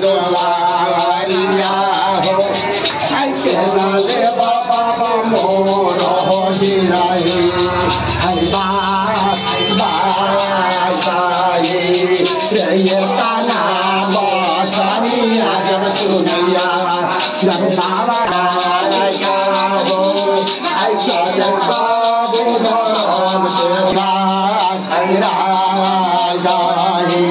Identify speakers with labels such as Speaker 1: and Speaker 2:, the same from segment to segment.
Speaker 1: दुआरिया हो आई केना ले बाबा मोर हो गिराई आई बाई ये ताना बासनिया जब सुनिया जब बाबा आया हो आई जब बाबू धर्म तेरा आई राजाई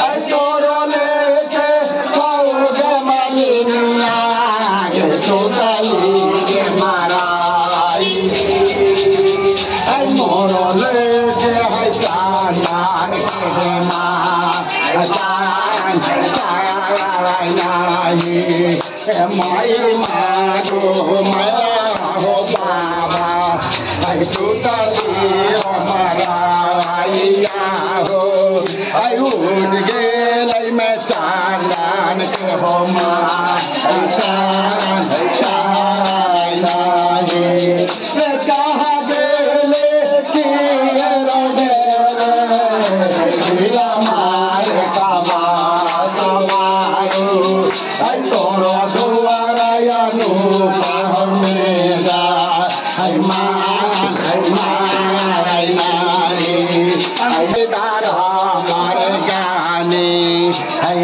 Speaker 1: आई तोरो लेके पाओगे मलिनिया के चोटाली के माराई आई मोरो लेके आई चांदान के माँ माई मारो माया हो बाबा आई टूटली हमारा आइया हो आई उठ गेल मैं चांदन के हो माँ कहा गेले कि मारे बाबा आई तोरो दुआरा नु मेरा आई आई दारा मार गाने आई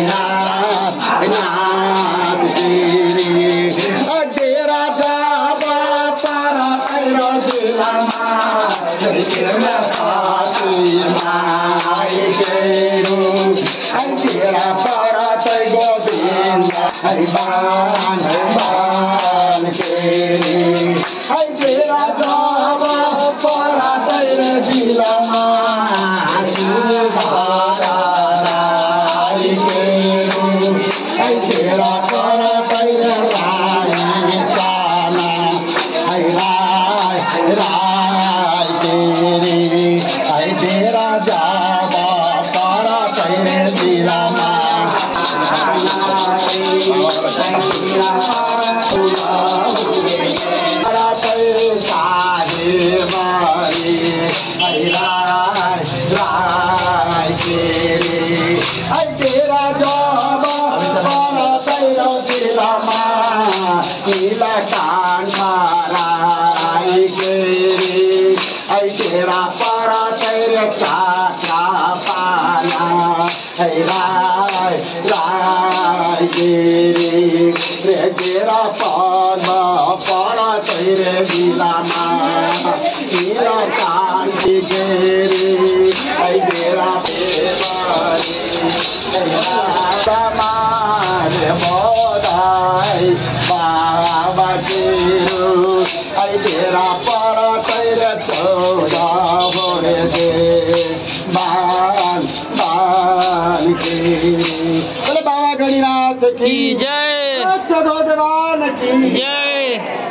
Speaker 1: डेरा जाबा पारा तेरो जिला माई गेरू आई तेरा पारा तै गोविंद आई बान के आई तेरा जाबा पारा तेरे जिला आई गेरू आई तेरा पारा तेरे रानी जाना आई राय तेरी आई तेरा जाबा पारा तेरे जिला आई तेरा जाबा पारा तेरा जिला नीला कांठारा आई गेरी आई तेरा पारा तेरे चाचा पाना आई राय गेरी रे तेरा पाना पारा तेरे जिला नीला कांठी गेरी आई तेरा मारे मोदाई बाबा केरू आई तेरा पारा तेरे चौदा बोरे दे बान के बोले बाबा गणिनाथ की
Speaker 2: जय,
Speaker 1: चौदह देवान की
Speaker 2: जय।